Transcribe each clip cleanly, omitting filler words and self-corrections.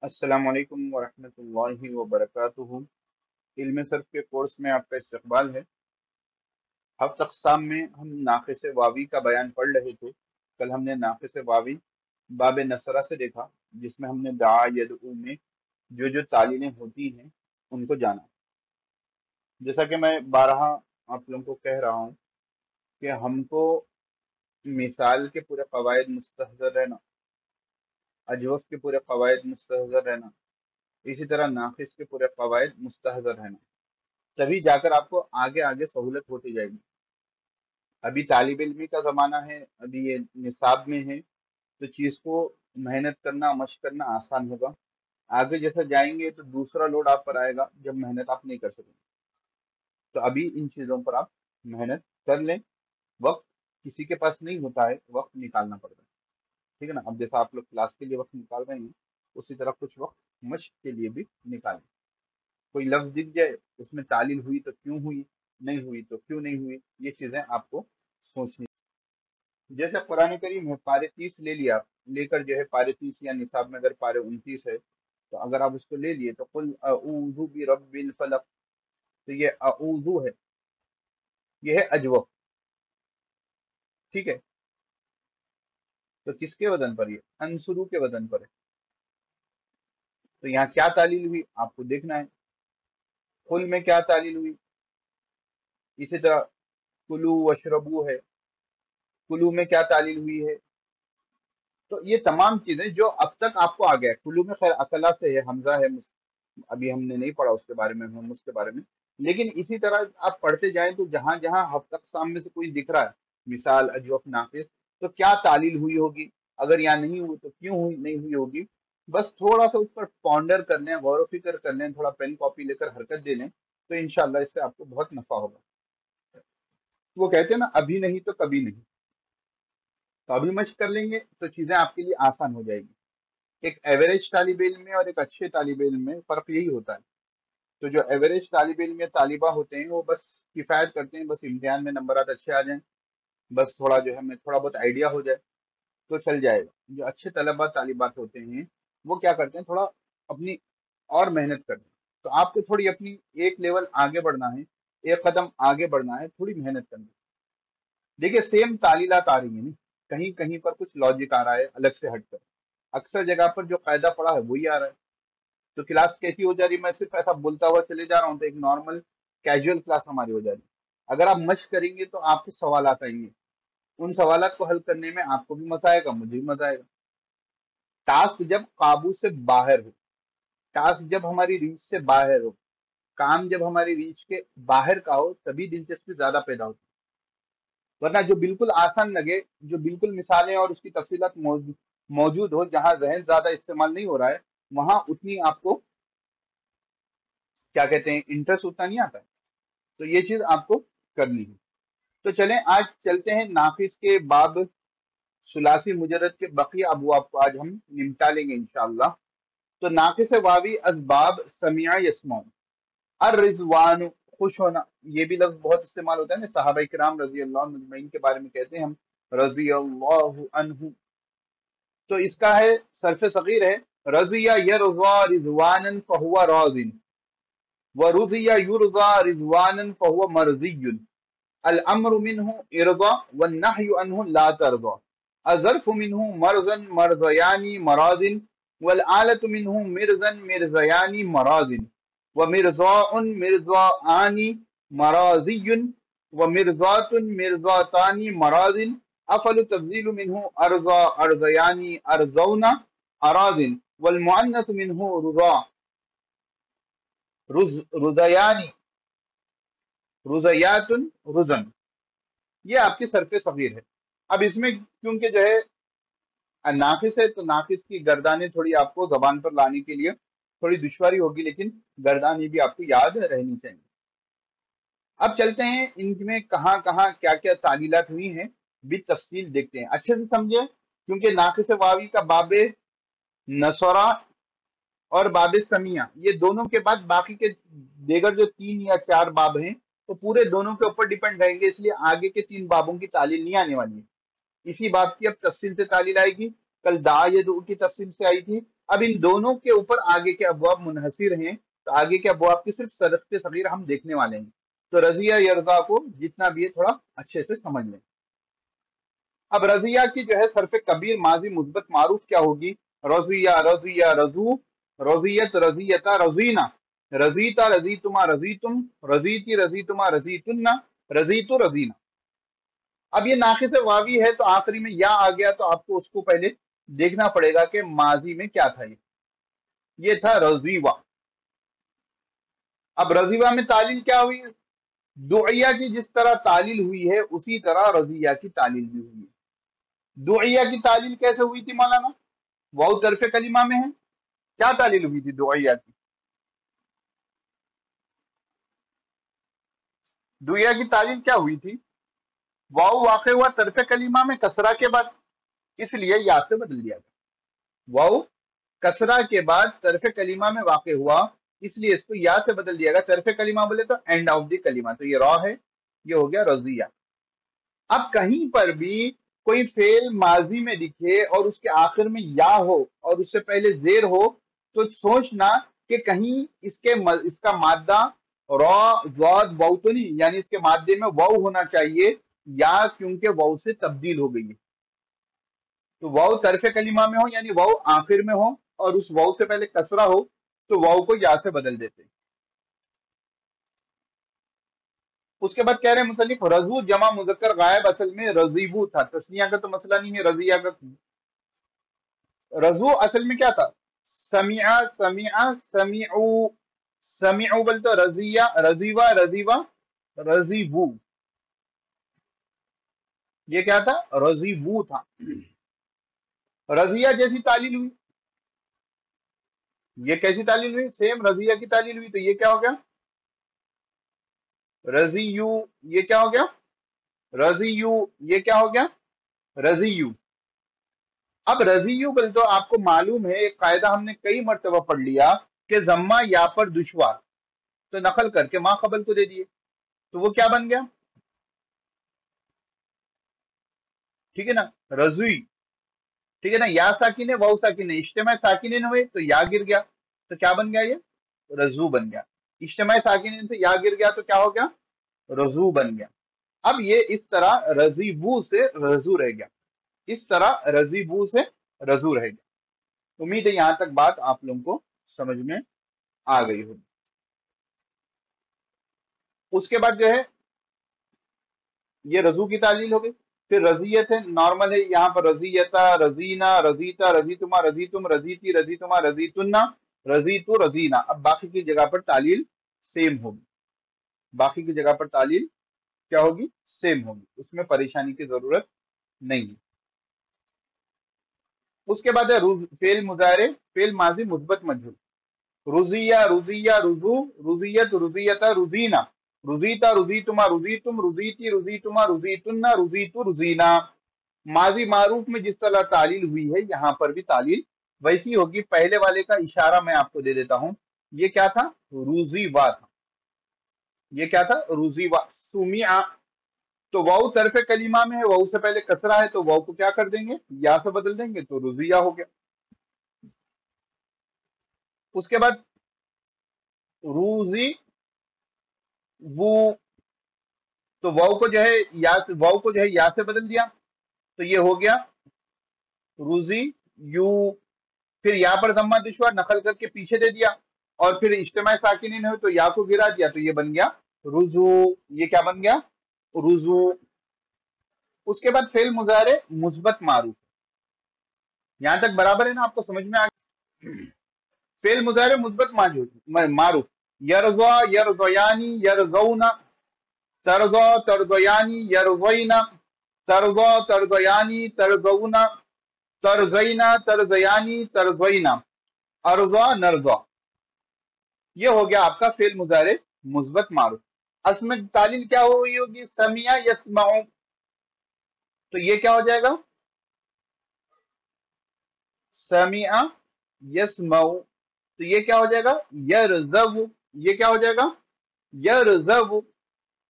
अस्सलाम वालेकुम वरहमतुल्लाहि वबरकातुहू। इल्म सर्फ के कोर्स में आपका इस्तकबाल है। हफ्त अक़साम में हम नाक़िस वावी का बयान पढ़ रहे थे। कल हमने नाक़िस वावी बाब नसरा से देखा, जिसमें हमने दा यदऊ में जो जो तालीलें होती हैं उनको जाना। जैसा कि मैं बारहा आप लोगों को कह रहा हूँ कि हमको मिसाल के पूरे कवायद मुस्तहज़र रहना, अजवफ़ के पूरे कवायद मुस्तहज़र रहना, इसी तरह नाक़िस के पूरे कवायद मुस्तहज़र रहना, तभी जाकर आपको आगे आगे सहूलत होती जाएगी। अभी तालिब इल्मी का ज़माना है, अभी ये निसाब में है, तो चीज़ को मेहनत करना, मशक करना आसान होगा। आगे जैसा जाएंगे तो दूसरा लोड आप पर आएगा जब मेहनत आप नहीं कर सकेंगे। तो अभी इन चीज़ों पर आप मेहनत कर लें। वक्त किसी के पास नहीं होता है, वक्त निकालना पड़ता है। ठीक है ना। अब जैसा आप लोग क्लास के लिए वक्त निकाल रहे हैं, उसी तरह कुछ वक्त मशक के लिए भी निकालें। कोई लफ्ज दिख जाए, उसमें तालील हुई तो क्यों हुई, नहीं हुई तो क्यों नहीं हुई, ये चीजें आपको सोचनी। जैसे कुरान करीम है, पारे 30 ले लिया, लेकर जो है पारे 30 या निसाब में अगर पारे 29 है, तो अगर आप उसको ले लिए तो कुल अऊज़ु बि रब्बिल फलक, तो ये अऊज़ु है, ये है अजवफ। ठीक है। तो किसके वजन पर, ये अंसुरु के वजन पर है। तो यहाँ क्या तालील हुई आपको देखना है। कुल में क्या तालील हुई, इसी तरह कुलू वशरबू है, कुलू में क्या तालील हुई है। तो ये तमाम चीजें जो अब तक आपको आ गया है, कुल्लू में खैर अकला से है, हमजा है, अभी हमने नहीं पढ़ा उसके बारे में, हम उसके बारे में। लेकिन इसी तरह आप पढ़ते जाएं तो जहां जहां हफ्ता सामने से कोई दिख रहा है, मिसाल अजवफ नाकिस, तो क्या तालील हुई होगी, अगर यहाँ नहीं हुई तो क्यों हुई नहीं हुई होगी। बस थोड़ा सा उस पर पॉन्डर कर लें, गौर व फिक्र कर लें, थोड़ा पेन कॉपी लेकर हरकत दे लें, तो इंशाल्लाह इससे आपको बहुत नफा होगा। वो कहते हैं ना, अभी नहीं तो कभी नहीं। तो अभी मशक कर लेंगे तो चीजें आपके लिए आसान हो जाएगी। एक एवरेज तालिब इल्म में और एक अच्छे तालिब इल्म में फर्क यही होता है। तो जो एवरेज तालिब इल्म या तालिबा होते हैं, वो बस किफायत करते हैं, बस इम्तिहान में नंबरात अच्छे आ जाएं, बस थोड़ा जो है हमें थोड़ा बहुत आइडिया हो जाए तो चल जाएगा। जो अच्छे तलबा तालिबात होते हैं, वो क्या करते हैं, थोड़ा अपनी और मेहनत करते हैं। तो आपको थोड़ी अपनी एक लेवल आगे बढ़ना है, एक कदम आगे बढ़ना है, थोड़ी मेहनत करनी है। देखिए, सेम तालीलात आ रही है, नहीं कहीं कहीं पर कुछ लॉजिक आ रहा है अलग से हटकर, अक्सर जगह पर जो कायदा पड़ा है वही आ रहा है। तो क्लास कैसी हो जा रही है, मैं सिर्फ ऐसा बोलता हुआ चले जा रहा हूँ, तो एक नॉर्मल कैजुअल क्लास हमारी हो जा रही है। अगर आप मशक करेंगे तो आपको सवालात आएंगे, उन सवालात को हल करने में आपको भी मजा आएगा, मुझे भी मजा आएगा। टास्क जब काबू से बाहर हो, टास्क जब हमारी रीच से बाहर हो, काम जब हमारी रीच के बाहर का हो, तभी दिलचस्पी ज्यादा पैदा होती है। वरना जो बिल्कुल आसान लगे, जो बिल्कुल मिसालें और उसकी तफसीलात मौजूद हो, जहां जहन ज्यादा इस्तेमाल नहीं हो रहा है, वहां उतनी आपको क्या कहते हैं, इंटरेस्ट उतना नहीं आता है। तो ये चीज आपको करनी है। तो चलें आज चलते हैं नाफिस के बाब सुलासी मुजरद के बकिया अबवाब को आज हम निपटा लेंगे इंशाअल्लाह। तो नाकिस वावी असबाब समिया यस्मौन, अर रिजवान खुश होना, ये भी लफ्ज बहुत इस्तेमाल होता है ना, सहाबा किराम रजी अल्लाह अजमईन के बारे में कहते हैं हम रजी अल्लाह अन्हु। तो इसका है सरफ सगीर है, रजिया यरज़ा रिजवानन फहुवा राजिन, व रुजिया युरज़ा रिजवानन फहुवा मर्जियुन, अल अम्रु मिन्हु इरज़ा व नहयु अन्हु ला तरज़ा, अज़र्फु मिन्हु मरज़न मरज़यानी मराज़िन, वल आलतु मिन्हु मिरज़न मिरज़यानी मराज़िन, व मिरज़ाउन मिरज़ाआनी मराज़ियुन, व मिरज़ातुन मिरज़ातानी मराज़िन, अफलु तफ़ज़ीलु मिन्हु अर्ज़ा अर्ज़यानी अर्ज़ौना अराज़िन, वल मुअन्नसु मिन्हु रुज़ा रुज़यानी रुज़यातुन रुज़न। ये आपकी सरफे सगीर है। अब इसमें क्योंकि जो है नाफिस है, तो नाफिस की गर्दानें थोड़ी आपको जबान पर लाने के लिए थोड़ी दुश्वारी होगी, लेकिन गर्दानें भी आपको याद रहनी चाहिए। अब चलते हैं इनमें कहाँ कहाँ क्या क्या तालीलात हुई हैं, भी तफसील देखते हैं, अच्छे से समझे। क्योंकि नाफिस वावी का बाबे नसरा और बाबे समिया, ये दोनों के बाद बाकी के देगर जो 3 या 4 बाब हैं, तो पूरे दोनों के ऊपर डिपेंड रहेंगे, इसलिए आगे के 3 बाबों की तालील नहीं आने वाली है। इसी बात की अब तफसील से तालील आएगी। कल दा यदू की तफसील से आई थी, अब इन दोनों के ऊपर आगे के अबवाब मुनहसिर हैं, तो आगे के अबवाब की सिर्फ सरफ़ सगीर हम देखने वाले हैं। तो रजिया यरजा को जितना भी है थोड़ा अच्छे से समझ लें। अब रजिया की जो है सरफ कबीर माजी मुस्बत मारूफ क्या होगी? रजिया रजिया रजू, रजियत रजियता रजीना, रजीता रजीतुमा रजीतुम, रजीती रजीतुमा रजीतुन्ना, रजीतु रजीना। अब ये नाकिस वावी है तो आखिरी में या आ गया, तो आपको उसको पहले देखना पड़ेगा कि माजी में क्या था। ये था रजीवा। अब रजीवा में तालील क्या हुई? दुइया की जिस तरह तालील हुई है उसी तरह रजिया की तालील भी हुई है। दुइया की तालील कैसे हुई थी मौलाना? वाउ तरफ कलिमा में है, क्या तालील हुई थी दुइया की? दुइया की तालील क्या हुई थी? वाउ वाक़ हुआ तरफ कलिमा में कसरा के बाद, इसलिए या से बदल दिया गया। वाउ कसरा के बाद तरफ कलिमा में वाक़ हुआ, इसलिए इसको या से बदल दिया गया। तरफ कलिमा बोले तो एंड ऑफ द कलिमा, तो ये रॉ है, ये हो गया रजिया। अब कहीं पर भी कोई फेल माजी में दिखे और उसके आखिर में या हो और उससे पहले जेर हो, तो सोचना कि कहीं इसका मादा रॉ ज़ाद वाउ तो नहीं, यानी इसके मादे में वाउ होना चाहिए, या क्योंकि वाउ से तब्दील हो गई है। तो वाउ तरफ कलिमा में हो यानी वाउ आखिर में हो और उस वाउ से पहले कसरा हो, तो वाउ को या से बदल देते। उसके बाद कह रहे हैं मुसन्निफ रजू जमा मुजक्कर गायब असल में रजीबू था। तस्निया का तो मसला नहीं है, रजिया का। रजू असल में क्या था? समिया समिया समिउ, समिउ बोल तो रजिया रजीवा रजीवा रजीबू, ये क्या था? रजीबू था। रजिया जैसी तालील हुई, ये कैसी तालील हुई? सेम रजिया की तालील हुई, तो ये क्या हो गया? रजीयू, ये क्या हो गया? रजीयू, ये क्या हो गया? रजीयू। अब रजीयू बल तो आपको मालूम है, एक कायदा हमने कई मर्तबा पढ़ लिया कि जम्मा या पर दुश्वार, तो नकल करके माँ कबल को दे दिए, तो वो क्या बन गया? ठीक है ना, रजुई। ठीक है ना, या साकिन है वाउ साकिन है, इज्तिमा साकिन हुए तो या गिर गया, तो क्या बन गया? ये रजू बन गया। इज्तिमा साकिन से या गिर गया तो क्या हो गया? रजू बन गया। अब ये इस तरह रजीबू से रजू रह गया, इस तरह रजीबू से रजू रह गया। उम्मीद है यहां तक बात आप लोगों को समझ में आ गई होगी। उसके बाद जो है ये रजू की तालील हो गई। फिर रजियत है, नॉर्मल है, यहाँ पर रजियता रजीना रजीता रजीतुमा रजीतुम रजीती रजीतुमा रजीतुन्ना रजीतु रजीना। अब बाकी की जगह पर तालील सेम होगी, बाकी की जगह पर तालील क्या होगी? सेम होगी, उसमें परेशानी की जरूरत नहीं है। उसके बाद है फेल मुजारे, फेल माजी मुस्बत मजहूल। रुजिया रुजिया रुजू, रुजियत रुजियता रुजीना, रुजीता रुजीतुमा रुजीतुम रुजीती रुजीतुमा रुजीतुन्ना रुजीतु रुजीना। माजी मारूफ में जिस तरह तालील हुई है यहाँ पर भी तालील वैसी होगी। पहले वाले का इशारा मैं आपको दे देता हूं, ये क्या था? रुजीवा था, ये क्या था? रुजीवा। सुमिया, तो वाउ तरफ कलीमा में है, वाउ से पहले कसरा है, तो वाउ को क्या कर देंगे? या से बदल देंगे, तो रुजिया हो गया। उसके बाद रूजी वो, तो वाउ को जो है या से, वाउ को जो है या से बदल दिया, तो ये हो गया रूजी यू। फिर यहाँ पर जम्मा दुश्वार नकल करके पीछे दे दिया, और फिर इज्तिमा साकिन हो तो या को गिरा दिया, तो ये बन गया रुजू। ये क्या बन गया? रुजू। उसके बाद फेल मुजारे मुस्बत मारूफ, यहां तक बराबर है ना? आपको समझ में आ गया? फेल मुजारे मुस्बत मारूफ, यरज़ा यरज़यानी यरज़ौना, तरज़ा तरज़यानी यरज़ैना, तरज़ा तरज़यानी तरज़ौना, तरज़ैना तरज़यानी तरज़ैना, अर्ज़ा नर्ज़ा। ये हो गया आपका फेल मुजारे मुस्बत मारूफ। असम तालील क्या हुई होगी? समिया यस्माउ, तो ये क्या हो जाएगा? समिया यस्माउ, तो ये क्या हो जाएगा? यरज़व, ये क्या हो जाएगा? यरज़व।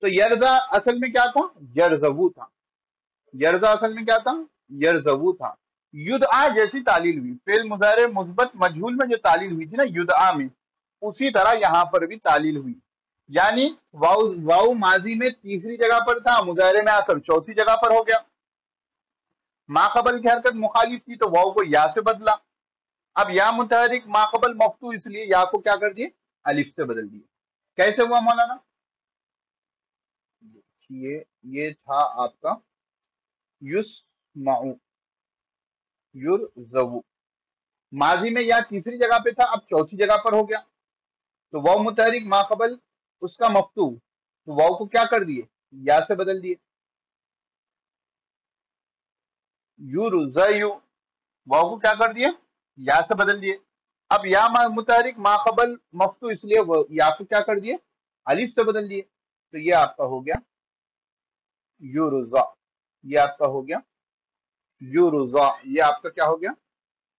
तो यरज़ा असल में क्या था? यरज़वू था। यरज़ा असल में क्या था? यरज़वू था। युदआ जैसी तालील हुई, फेल मुजारे मुस्बत मजहूल में जो तालील हुई थी ना युदआ में, उसी तरह यहाँ पर भी तालील हुई। यानी वाउ वाउ माजी में तीसरी जगह पर था, मुजारे में आकर चौथी जगह पर हो गया। माकबल की हरकत मुखालिफ थी तो वाउ को या से बदला। अब या मुतहरिक माकबल मफ्तू, इसलिए या को क्या कर दिए, अलिफ से बदल दिए। कैसे हुआ मौलाना? ये था आपका युस्माउ युरज़वु, माजी में या तीसरी जगह पे था, अब चौथी जगह पर हो गया। तो वाउ मुतहरिक माकबल उसका मफ्तू, तो वाउ को क्या कर दिए, या से बदल दिए। युरज़यु, वाउ को क्या कर दिया, या से बदल दिए। अब या मुतहरिक माकबल मफ्तू, इसलिए या को क्या कर दिए, अलिफ से बदल दिए। तो ये आपका हो गया युरज़ा, ये आपका हो गया युरज़ा, ये आपका क्या हो गया,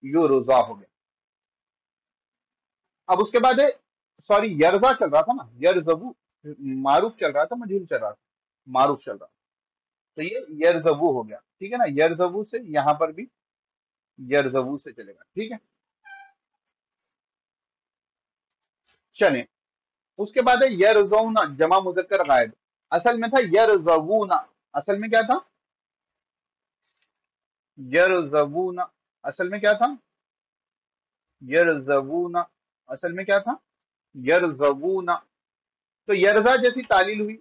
युरज़ा हो गया। अब उसके बाद सॉरी यरजा चल रहा था ना, यरज़बू मारूफ चल रहा था, मजहूल चल रहा था, मारूफ चल रहा था, तो ये यरज़बू हो गया। ठीक है ना, यरज़बू से यहां पर भी यरज़बू से चलेगा। ठीक है, चले। उसके बाद है यरज़ौना जमा मुज़क्कर गायब, असल में था यरज़बूना, असल में क्या था, यरज़बूना, असल में क्या था, यरज़बूना, असल में क्या था, यरज़बूना। तो यरजा जैसी तालील हुई,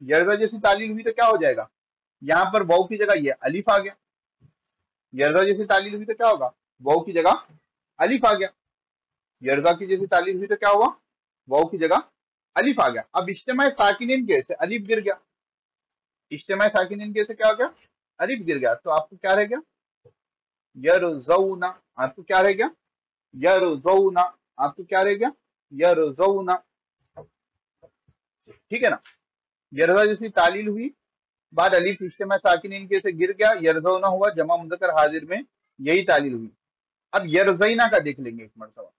यरजा जैसी तालील हुई तो क्या हो जाएगा, यहां पर वाउ की जगह ये अलिफ आ गया। यरजा जैसी तालील हुई तो क्या होगा, वाउ की जगह अलिफ आ गया। यरजा की जैसी तालील हुई तो क्या हुआ, वाउ की जगह अलिफ आ गया। अब इज्तिमा साकिनीन के से अलिफ गिर गया, इज्तिमा साकिनीन के से क्या हो गया, अलिफ गिर गया। तो आपको क्या रह गया, यरज़ौना, आपको क्या रह गया, यरज़ौना, आपको क्या रह गया, यरज़ौना। ठीक है ना, यरजा जैसी तालील हुई, बाद अलिफ इज्तिमा साकिनीन के से गिर गया, यरज़ौना हुआ, जमा मुज़क्कर हाजिर में यही तालील हुई। अब यरज़ैना का देख लेंगे एक मरतबा।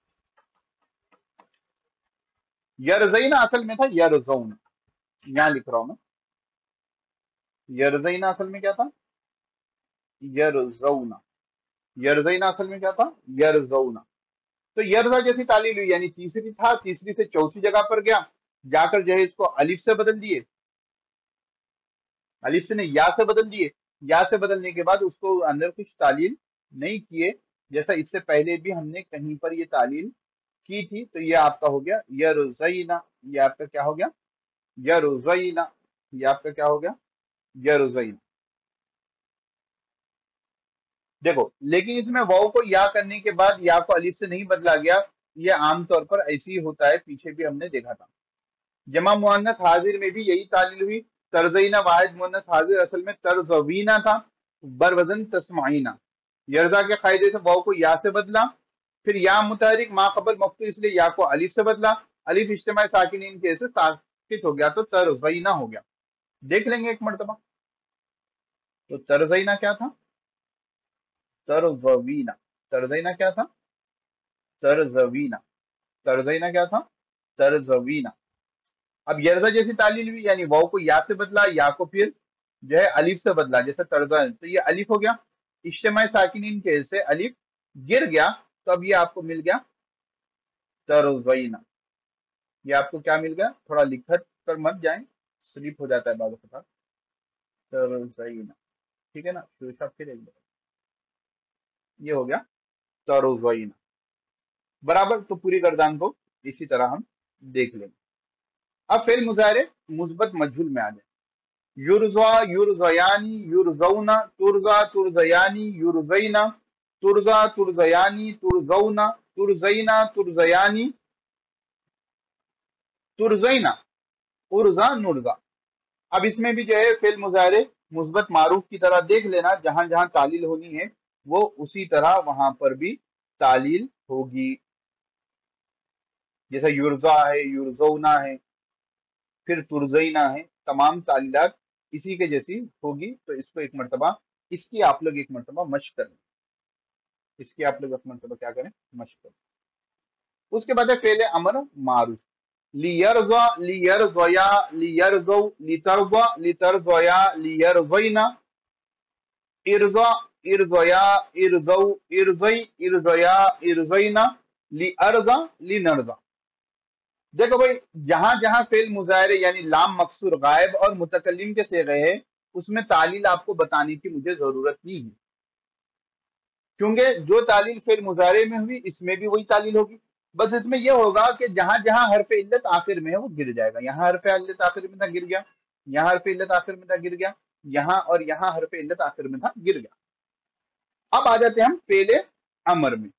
यरज़ैना असल में था यरज़ौना, यहां लिख रहा हूं मैं, यरज़ैना असल में क्या था, यरज़ौना, यरज़ैना असल में क्या था, यरज़ौना। तो यरजा जैसी तालील हुई, यानी तीसरी था, तीसरी से चौथी जगह पर गया, जाकर जो है इसको अलिफ से बदल दिए, अलिफ से नहीं या से बदल दिए। या से बदलने के बाद उसको अंदर कुछ तालील नहीं किए, जैसा इससे पहले भी हमने कहीं पर ये तालील की थी। तो ये आपका हो गया यरज़ैना, ये आपका क्या हो गया, यरज़ैना, ये आपका क्या हो गया, यरज़ैना। देखो, लेकिन इसमें वाव को या करने के बाद या को अलिफ से नहीं बदला गया, ये आमतौर पर ऐसे ही होता है, पीछे भी हमने देखा था। जमा मुअन्नस हाजिर में भी यही तालील हुई, तर्ज़ईना वाहिद मुअन्नस हाजिर असल में तर्ज़वीना था, बरवजन तस्माइना। यरजा के कायदे से वाव को या से बदला, फिर या मुतहरिक माकबल मफ्तू, इसलिए या को अलिफ से बदला, अलिफ इज्तिमा साकिनीन के से साकित हो गया, तो तर्ज़ईना हो गया। देख लेंगे एक मरतबा। तो तर्ज़ईना क्या था, तर्ज़वीना, तर्ज़ईना क्या था, तर्ज़वीना, तर्ज़ईना क्या था, तर्ज़वीना। अब यरजा जैसी तालील हुई, यानी वाव को या से बदला, या को फिर जो है अलिफ से बदला, जैसे तर्ज़ा, तो ये अलिफ हो गया, इज्तिमा साकिनीन के से अलिफ गिर गया, तो अब ये आपको मिल गया तर्ज़ईना। ये आपको क्या मिल गया, थोड़ा लिखत पर मत जाए, स्लिप हो जाता है बाद में, तर्ज़ईना। ठीक है ना, फिर एक बार ये हो गया तर्ज़ईना बराबर। तो पूरी गर्दान को इसी तरह हम देख लेंगे। अब फेल मुजारे मुस्बत मजहूल में आ जाए, युरज़ा युरज़यानी युरज़ौना, तुरज़ा तुरज़यानी युरज़ैना, तुरज़ा तुरज़यानी तुरज़ौना, तुरज़ैना तुरज़यानी तुरज़ैना, उर्ज़ा नुरज़ा। अब इसमें भी जो है फेल मुजारे मुस्बत मारूफ की तरह देख लेना, जहां जहां तालील होनी है वो उसी तरह वहां पर भी तालील होगी। जैसा युरज़ा है, युरज़ौना है, फिर तुरज़ईना है, तमाम तालीलात इसी के जैसी होगी। तो इसको एक मरतबा, इसकी आप लोग एक मरतबा मश्क करें, इसकी आप लोग एक मरतबा क्या करें, मश्क करें। उसके बाद है फेल अमर मारूफ, लियरज़ा लियरज़या लियरज़ौ लितरज़ा लितरज़या लियरज़ैना, इरज़ा इरज़या इरज़ौ इरज़ई इरज़या इरज़ईना ली अर्ज़ा ली नर्ज़ा। देखो भाई, जहां जहां फेल मुजाहरे यानी लाम मकसूर गायब और मुतकल्लिम के सेगे है, उसमें तालील आपको बताने की मुझे जरूरत नहीं है, क्योंकि जो तालील फेल मुजाहरे में हुई इसमें भी वही तालील होगी। बस इसमें यह होगा कि जहां जहां हरफ इल्लत आखिर में है वो गिर जाएगा। यहाँ हरफ इल्लत आखिर में था, गिर गया। यहाँ हरफ इल्लत आखिर में था, गिर गया। यहाँ और यहाँ हरफ इल्लत आखिर में था, गिर गया। अब आ जाते हैं हम फेले अमर में,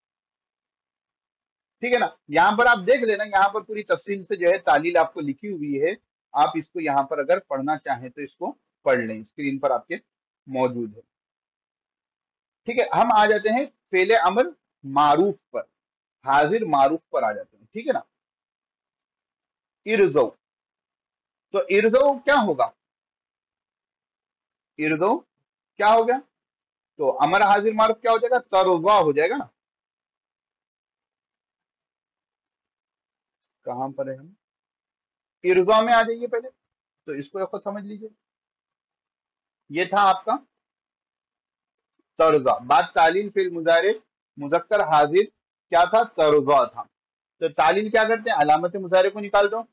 ठीक है ना। यहाँ पर आप देख लेना, यहाँ पर पूरी तफसील से जो है तालील आपको लिखी हुई है। आप इसको यहाँ पर अगर पढ़ना चाहें तो इसको पढ़ लें, स्क्रीन पर आपके मौजूद है, ठीक है। हम आ जाते हैं फेले अमर मारूफ पर, हाजिर मारूफ पर आ जाते हैं, ठीक है ना। इरजो, तो इरजो क्या होगा, इरजो क्या हो गया, तो अमर हाजिर मारूफ क्या हो जाएगा, तरुवा हो जाएगा ना। कहां पर है, हम इरजा में आ जाइए पहले, तो इसको एक समझ लीजिए। ये था आपका तर्जा, बात तालील फिल मुजारे मुजक्कर हाजिर क्या था, तर्जा था। तो तालील क्या करते हैं, अलामत मुजारे को निकाल दो,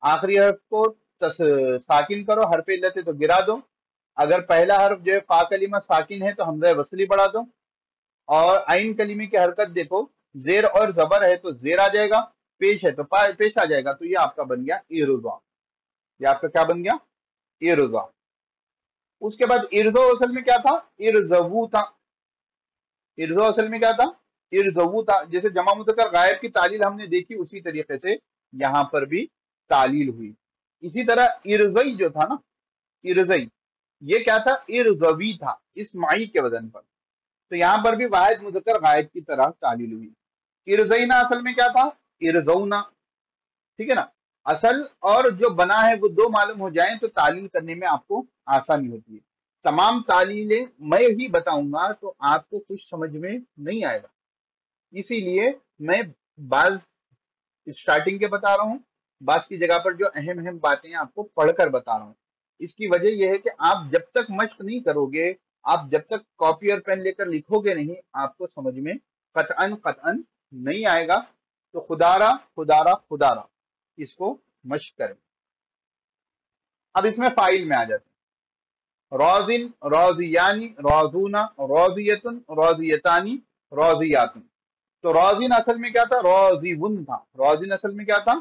आखिरी हर्फ को साकिन करो, हरफ इल्लत है तो गिरा दो। अगर पहला हर्फ जो है फा कलीमा साकिन है तो हमजा वसली बढ़ा दो, और आइन कलीमे की हरकत देखो, जेर और जबर है तो जेर आ जाएगा, पेश है तो पेश आ जाएगा। तो ये आपका बन गया इरुजा, ये आपका क्या बन गया, इरुजा। उसके बाद इर्जो असल में क्या था, इरजवू था। इर्जो असल में क्या था, इरजवू था। जैसे जमा मुज़क्कर गायब की तालील हमने देखी, उसी तरीके से यहाँ पर भी तालील हुई। इसी तरह इरजई जो था ना, इरजई, ये क्या था, इरजवी था, इस्माई के वजन पर। तो यहाँ पर भी वाहिद मुज़क्कर गायब की तरह तालील हुई। इरजईना असल में क्या था, इरजौना, ठीक है ना। असल और जो बना है वो दो मालूम हो जाएं तो तालील करने में आपको आसानी होती है। तमाम तालीलें मैं ही बताऊंगा तो आपको कुछ समझ में नहीं आएगा, इसीलिए मैं बाज स्टार्टिंग के बता रहा हूँ, बाज की जगह पर जो अहम अहम बातें हैं आपको पढ़कर बता रहा हूँ। इसकी वजह यह है कि आप जब तक मश्क नहीं करोगे, आप जब तक कॉपी और पेन लेकर लिखोगे नहीं, आपको समझ में कतअन कतअन नहीं आएगा। तो खुदारा खुदारा खुदारा इसको मश्क करें। अब इसमें फाइल में आ जाते हैं, रोजिन रोजियानी रोजूना रोजियतुन रोजियतानी रोजियातुन। तो रोजिन असल में क्या था, रोजीबुन था। रोजिन असल में क्या था,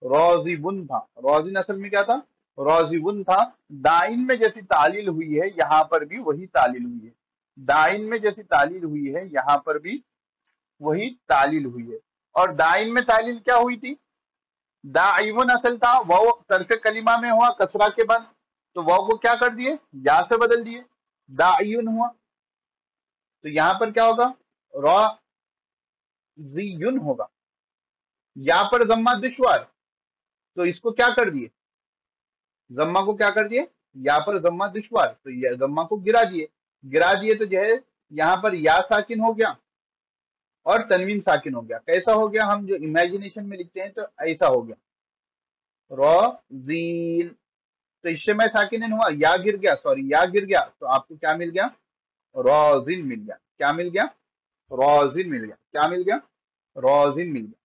रोजीबुन था। रोजिन असल में क्या था, रोजीबुन था। दाइन में जैसी तालील हुई है यहाँ पर भी वही तालील हुई है। दाइन में जैसी तालील हुई है यहाँ पर भी वही तालील हुई है। और दाइन में तालील क्या हुई थी, दाइवन असल था, वो तर्क कलिमा में हुआ कसरा के बाद, तो वाव को क्या कर दिए, या से बदल दिए, दाइयुन हुआ। तो यहां पर क्या होगा, रोजियुन होगा। यहां पर जम्मा दुश्वार, तो इसको क्या कर दिए, जम्मा को क्या कर दिए, यहाँ पर जम्मा दुश्वार, तो ये जम्मा को गिरा दिए। गिरा दिए तो जो है यहाँ पर या साकिन हो गया और तनवीन साकिन हो गया। कैसा हो गया, हम जो इमेजिनेशन में लिखते हैं तो ऐसा हो गया, रोजीन। तो इससे मैं साकिन हुआ, या गिर गया, सॉरी या गिर गया, तो आपको क्या मिल गया, रोजिन मिल गया। क्या मिल गया, रोजिन मिल गया। क्या मिल गया, रोजिन मिल गया।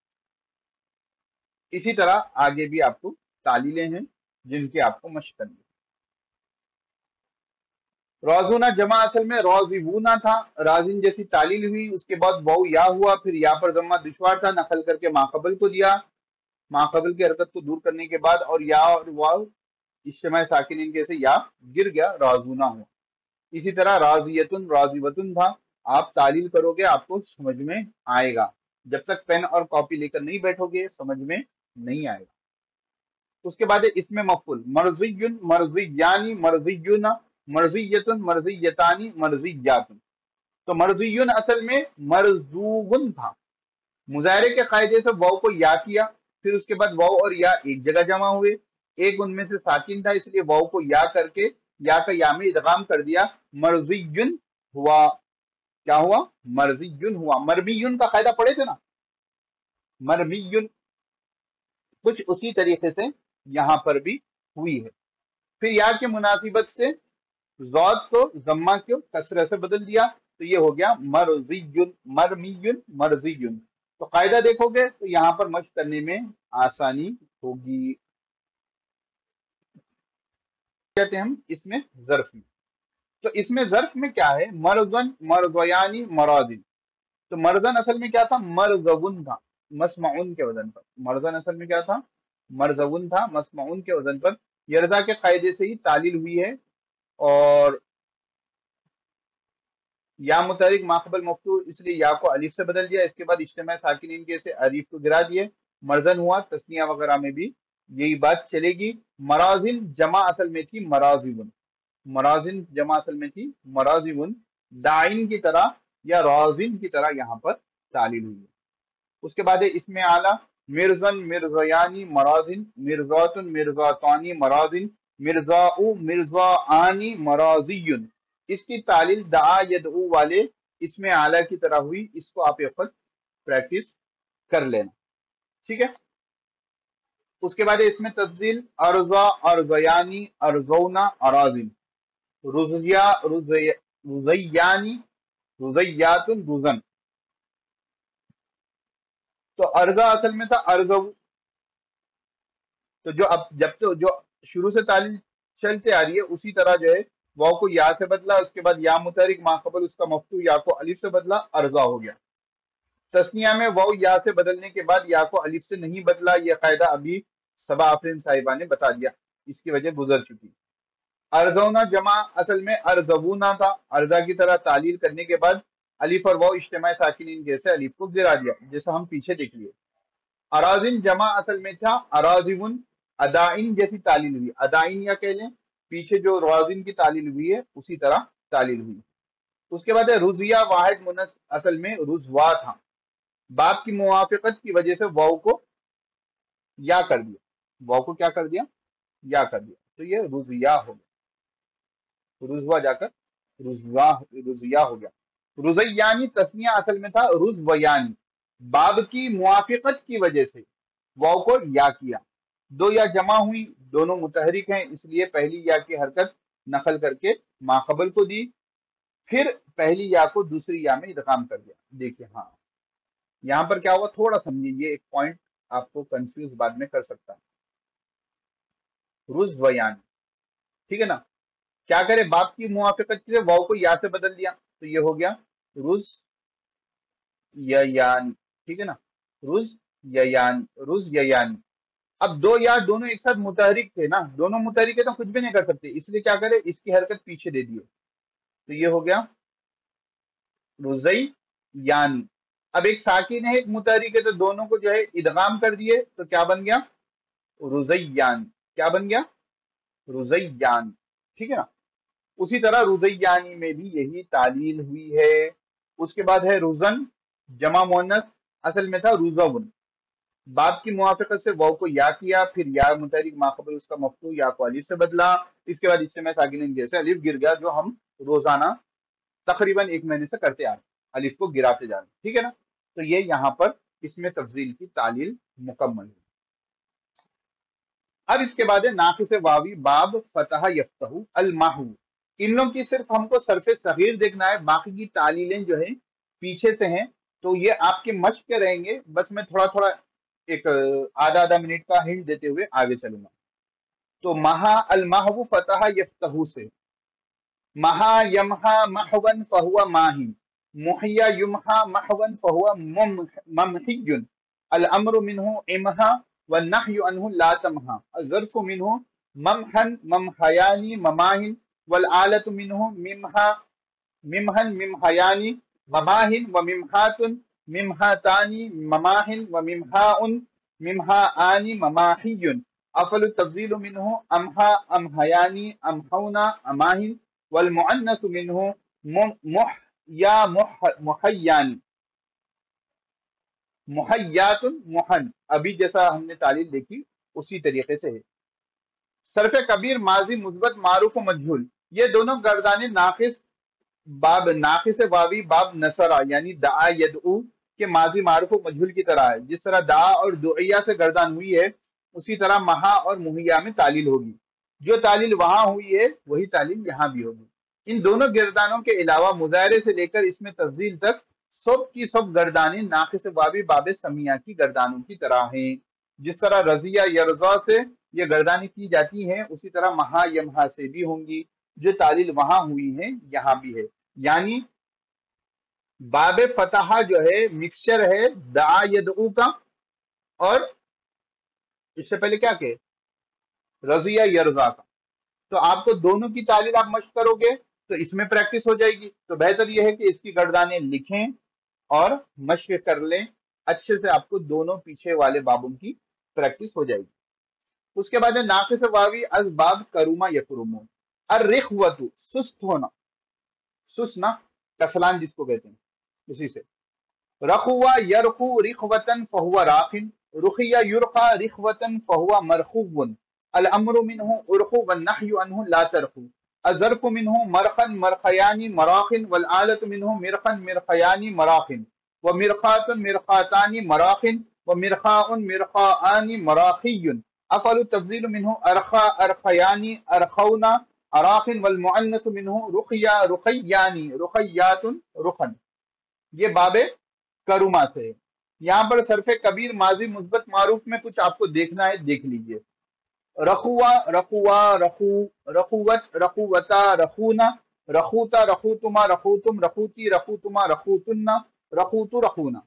इसी तरह आगे भी आपको तालीलें हैं जिनकी आपको मशक करनी है। रोजुना जमा असल में रोजिबूना था, राजिन जैसी तालील हुई, उसके बाद वाउ या हुआ, फिर या पर जम्मा दुश्वार था, नकल करके माकबल को दिया, माकबल की हरकत को दूर करने के बाद, और या और वाव इज्तिमाई साकिनीन के से या गिर गया, राजुना हुआ। इसी तरह राजियतुन राजिवतुन था। आप तालील करोगे आपको समझ में आएगा, जब तक पेन और कॉपी लेकर नहीं बैठोगे समझ में नहीं आएगा। उसके बाद इसमें मफूल, मर्जियुन मर्जियानी मर्जियुना मर्जियतुन मर्जियतानी मर्जियातुन। तो मर्जियुन असल में मरजूगुन था। मुजाहरे के कायदे से वाव को या किया, फिर उसके बाद वाव और या एक जगह जमा हुए, एक उनमें से साकिन था इसलिए वाव को या करके या का या में इदगाम कर दिया, मर्जियुन हुआ। क्या हुआ, मर्जियुन हुआ। मरमियुन का कायदा पढ़े थे ना, मरमियुन, कुछ उसी तरीके से यहां पर भी हुई है। फिर या की मुनासिबत से ज़ौद को ज़म्मा क्यों कसरा से बदल दिया, तो ये हो गया मरज़ियुन, मरमियुन, मरज़ियुन। तो कायदा देखोगे तो यहाँ पर मश्क करने में आसानी होगी। कहते हैं हम इसमें ज़र्फ में, तो इसमें ज़र्फ में क्या है, मरज़न, मरज़यानी, मराज़िन। तो मरज़न असल में क्या था, मरज़वुन था, मस्मउन के वजन पर। मरज़न असल में क्या था, मरज़वुन था, मस्मउन के वजन पर। यरजा के कायदे से ही तालील हुई है, और या मुतहरिक माकबल मफ्तूह, इसलिए या को अलिफ से बदल दिया। इसके बाद इज्तिमा साकिनीन के से अलिफ को गिरा दिए, मरजन हुआ। तस्निया वगैरह में भी यही बात चलेगी। मराजिन जमा असल में थी मराजिबुन, मराजिन जमा असल में थी मराजिबुन। दाइन की तरह या राजिन की तरह यहाँ पर तालील हुई है। उसके बाद है इसमें आला, मिर्जन, मिर्जयानी, मराजिन, मिर्जातुन, मिर्जातानी, मराजिन, मिर्जाउ, मिर्जाआनी, मराजियुन। इसकी तालील दआ यदऊ वाले इसमें आला की तरह हुई। इसको आप एक वक्त प्रैक्टिस कर लेना, ठीक है। उसके बाद है इसमें तफजील, अर्जा, अर्जयानी, अर्जौना, अराजिन, रुजिया, रुजैयानी, रुजैयातुन, रुजन। तो अर्जा असल में था अर्जव। तो जो अब जब तो जो शुरू से तालील चलते आ रही है उसी तरह जो है वाव को या से बदला, उसके बाद या मुतहरिक माकबल उसका मफ्तू या को अलिफ से बदला, अर्जा हो गया। तस्निया में वाव या से बदलने के बाद या को अलिफ से नहीं बदला। यह कायदा अभी सबा आफरीन साहिबा ने बता दिया, इसकी वजह गुजर चुकी। अर्जौना जमा असल में अर्जवूना था। अर्जा की तरह तालील करने के बाद अलिफ और वाव इज्तिमा साकिनीन जैसे अलिफ को गिरा दिया, जैसा हम पीछे देख लिए। अराजिन जमा असल में था अराजिबुन। अदाइन जैसी तालील हुई, अदाइन या कह लें पीछे जो राजिन की तालील हुई है उसी तरह तालील हुई। उसके बाद है रुजिया, वाहिद मुनस असल में रुजवा था। बाप की मुवाफिकत की वजह से वाव को या कर दिया, वाव को क्या कर दिया, या कर दिया, तो ये रुजिया हो गया। रुजवा जाकर रुजवा, रुजिया हो गया। रुजैयानी तस्निया असल में था रुजवयानी। बाब की मुवाफिकत की वजह से वाव को या किया। दो या जमा हुई, दोनों मुतहरिक हैं, इसलिए पहली या की हरकत नकल करके माकबल को दी, फिर पहली या को दूसरी या में इदगाम कर दिया। देखिए हाँ, यहाँ पर क्या हुआ थोड़ा समझिए, ये एक पॉइंट आपको कंफ्यूज बाद में कर सकता है। रुज़वयानी, ठीक है ना, क्या करे, बाप की मुवाफिकत से वाव को या से बदल दिया, तो ये हो गया रुज यानी, ठीक है ना, रुज यानी, रुज यानी। अब दो या दोनों एक साथ मुतहरिक थे ना, दोनों मुतहरिक है तो कुछ भी नहीं कर सकते, इसलिए क्या करे, इसकी हरकत पीछे दे दिए, तो ये हो गया रुजई यानी। अब एक साकिन है एक मुतहरिक है, तो दोनों को जो है इदगाम कर दिए, तो क्या बन गया, रुजैयान। क्या बन गया, रुजैयान, ठीक है ना। उसी तरह रुजैयानी में भी यही तालील हुई है। उसके बाद है रुजन जमा मुअन्नस, असल में था रुजवन। बाप की मुवाफिकत से वाव को या किया, फिर या मुतहरिक माकबल उसका मफ्तू या को अलिफ से बदला। इसके बाद इज्तिमा साकिनीन जैसे अलिफ गिर गया, जो हम रोजाना तकरीबन एक महीने से करते आ रहे हैं, अलिफ को गिराते जा रहे हैं, ठीक है ना। तो ये यहाँ पर इसमें तफजील की तालील मुकम्मल है। अब इसके बाद है नाकिस वावी, बाब, फतह, यफ्तहु, अल माहू। इन लोगों की सिर्फ हमको सरफे सगीर देखना है, बाकी की तालीलें जो है पीछे से हैं, तो ये आपके मश्क के रहेंगे। बस मैं थोड़ा थोड़ा एक आधा आधा मिनट का हिंट देते हुए आगे चलूंगा। तो महा, अल महवु फतह यफ्तहु से, महा यमहा महवन फहुआ माही, मुहिया युमहा महवन फहुआ ममहियुन, अल अम्रु मिन्हु इमहा व नहयु अन्हु ला तमहा, अज़र्फु मिन्हु ममहन ममहयानी ममाहिन, वल आलतु मिन्हु मिमहा मिमहन मिमहयानी ममाहिन व मिमहातुन मिमहातानी ममाहिन व मिमहाउन मिमहाआनी ममाहियुन, अफलु तफजीलु मिन्हु अमहा अमहयानी अमहौना अमाहिन, वल मुअन्नसु मिन्हु मुहया मुहय्यानी मुहय्यातुन मुहन। अभी जैसा हमने तालील देखी उसी तरीके से है। सरफ कबीर, माजी, मुस्बत, मारूफ, मजहूल, ये दोनों गर्दाने नाकिस, बाब नाकिस वावी, बाब नसरा यानी दआ यदऊ के माजी मारूफ मजहूल की तरह है। जिस तरह दआ और दुइया से गर्दान हुई है उसी तरह महा और मुहिया में तालील होगी। جو تعلیل وہاں ہوئی ہے وہی تعلیل یہاں بھی ہوگی۔ ان دونوں گردانوں کے علاوہ مظاہرے سے لے کر اس میں تفضیل تک سب کی سب گردانیں ناقص واوی باب سمیہ کی گردانوں کی طرح ہیں۔ جس طرح رضیہ یرضا سے یہ گردانیں کی جاتی ہیں اسی طرح مہا یمہا سے بھی ہوں گی۔ جو تعلیل وہاں ہوئی ہے یہاں بھی ہے، یعنی باب فتحہ جو ہے مکسچر ہے دعا یدعو کا، اور اس سے پہلے کیا کہ رضیہ یرضا کا۔ تو آپ کو دونوں کی تعلیل آپ مشق کرو گے تو اس میں پریکٹس ہو جائے گی۔ تو بہتر یہ ہے کہ اس کی گردانیں لکھیں اور مشق کر لیں اچھے سے، آپ کو دونوں پیچھے والے بابوں کی پریکٹس ہو جائے گی۔ اس کے بعد ہے ناقص واوی اسباب کروما یکرمو، الرخوۃ سست ہونا، سست نا کسلان جس کو کہتے ہیں اسی سے۔ رخوا یرخو رخوتن فہو راخن، رخیہ یرقى رخوتن فہو مرخو، الامر منہ ارخو والنحی عنہ لا ترخو، الظرف منہ مرقا مرقیان مراخ والآلۃ منہ مرقا مرقیان مراخ ومرقات مرقاتان مراخ ومرخاء مرخاءان مراخی، افعل التفضیل منہ ارخا ارخیان ارخون اراخ والمؤنث منہ رخیا رخیان رخیات رخن۔ یہ باب کروما سے ہے۔ یہاں پر صرف کبیر ماضی مثبت معروف میں کچھ آپ کو دیکھنا ہے، دیکھ لیجئے۔ رخوا رخوا رخو رخوت رخوتا رخونا رخوتا رخوتما رخوتم رخوتی رخوتما رخوتن رخوت رخونا۔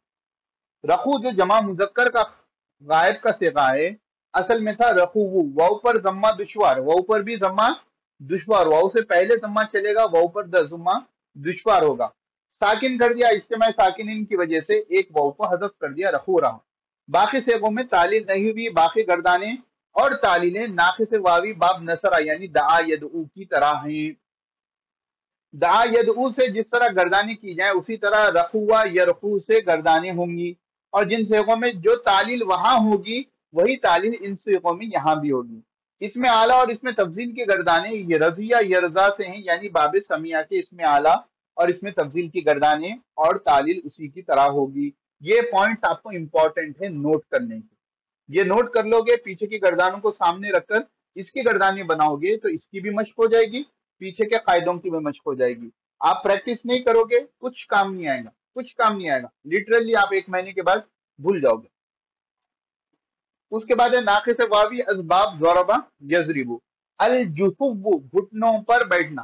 رخو جو جمع مذکر کا غائب کا صیغہ ہے اصل میں تھا رخو، واو پر ضمہ دشوار، واو پر بھی ضمہ دشوار، واو سے پہلے ضمہ چلے گا، واو پر ضمہ دشوار ہوگا، ساکن کر دیا اجتماع ساکنین کی وجہ سے ایک واو کو حذف کر دیا رخو رہا۔ باقی صیغوں میں تعلیل نہیں ہوئی، باقی گردانیں اور تعلیلیں ناقص واوی باب نصرہ یعنی دعا یدعو کی طرح ہیں۔ دعا یدعو سے جس طرح گردانیں کی جائیں اسی طرح رخوا یرخو سے گردانیں ہوں گی، اور جن صیغوں میں جو تعلیل وہاں ہوگی وہی تعلیل ان صیغوں میں یہاں بھی ہوگی۔ اس میں اعلیٰ اور اس میں تفضیل کی گردانیں یہ رضیہ یرضا سے ہیں، یعنی باب سمیہ کے اس میں اعلیٰ اور اس میں تفضیل کی گردانیں اور تعلیل اسی کی طرح ہوگی۔ یہ پوائنٹس آپ کو امپورٹنٹ ہے نوٹ کرنے کی، یہ نوٹ کر لو گے، پیچھے کی گردانوں کو سامنے رکھ کر اس کی گردانیں بناؤ گے تو اس کی بھی مشق ہو جائے گی، پیچھے کے قاعدوں کی بھی مشق ہو جائے گی۔ آپ پریکٹس نہیں کرو گے کچھ کام نہیں آئے گا، کچھ کام نہیں آئے گا، لٹرلی آپ ایک مہینے کے بعد بھول جاؤ گے۔ اس کے بعد ہے ناقص واوی اسباب ضربہ یضربو، الجثو گھٹنوں پر بیٹھنا،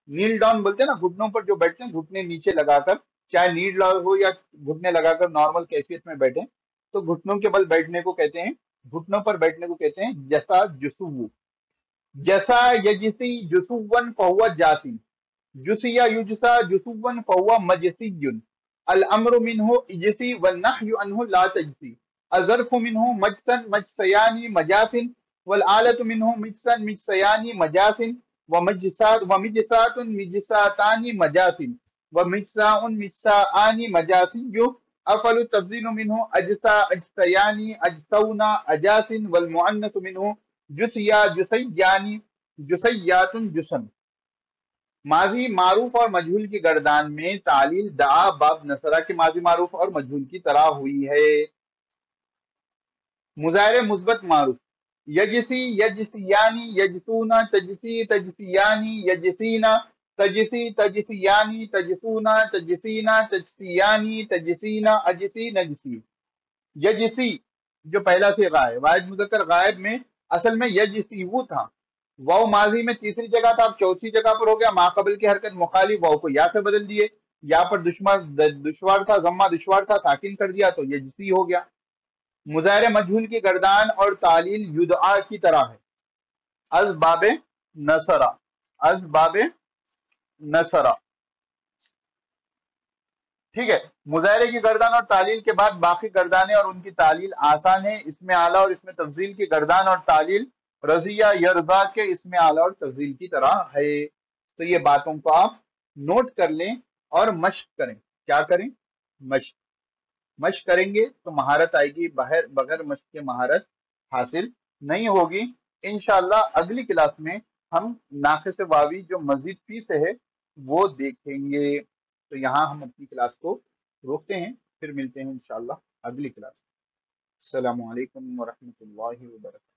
نیل ڈاؤن بولتے ہیں نا، گھٹنوں پر جو بیٹھتے ہیں گھٹنے نیچے لگا کر، چاہے نیل ہو یا گھٹنے لگا کر نارمل کیفیت میں بیٹھیں تو گھٹنوں کے بل بیٹھنے کو کہتے ہیں، گھٹنوں پر بیٹھنے کو کہتے ہیں جسا جسو۔ جسا یجسی جسون فہو جاسی، جسیا یجسا جسون فہو مجسی، الامر منہ اجسی والنحی عنہ لا تجسی، الظرف منہ مجسن مجسیان مجاسن والآلۃ منہ مجسن مجسیان مجاسن ومجسات مجساتان مجاسن ومجساء مجساءان مجاسن، افعل التفضیل منہ اجسا اجسیان اجسونا اجاسن والمؤنث منہ جسیا جسیان جسیات جسن۔ ماضی معروف اور مجہول کی گردان میں تعلیل دعا باب نصرہ کے ماضی معروف اور مجہول کی طرح ہوئی ہے۔ مضارع مثبت معروف یجسی یجسیانی یجسونا تجسی تجسیانی یجسینا تجسی تجسیانی تجسونا تجسینا تجسیانی تجسینا اجسی نجسی۔ یجسی جو پہلا صیغہ ہے واحد مذکر غائب میں اصل میں یجسی وہ تھا، واو ماضی میں تیسری جگہ تھا، اب چوتھی جگہ پر ہو گیا، ما قبل کی حرکت مخالف واو کو یا سے بدل دیے، یا پر دشوار تھا ضمہ دشوار تھا ساکن کر دیا تو یجسی ہو گیا۔ مضارع مجہول کی گردان اور تعلیل یدعا کی طرح ہے، از باب نصرہ، از باب نصرہ، ٹھیک ہے۔ مظاہرے کی گردان اور تعلیل کے بعد باقی گردانیں اور ان کی تعلیل آسان ہے، اس میں اعلیٰ اور اس میں تفضیل کی گردان اور تعلیل رضیہ یرضا کے اس میں اعلیٰ اور تفضیل کی طرح ہے۔ تو یہ باتوں کو آپ نوٹ کر لیں اور مشق کریں۔ کیا کریں؟ مشق۔ مشق کریں گے تو مہارت آئے گی، بغیر مشق کے مہارت حاصل نہیں ہوگی۔ انشاءاللہ اگلی کلاس میں ہم ناقص واوی جو مزید فی سے ہے وہ دیکھیں گے۔ تو یہاں ہم اپنی کلاس کو روکتے ہیں، پھر ملتے ہیں انشاءاللہ اگلی کلاس میں۔ السلام علیکم ورحمۃ اللہ وبرکاتہ۔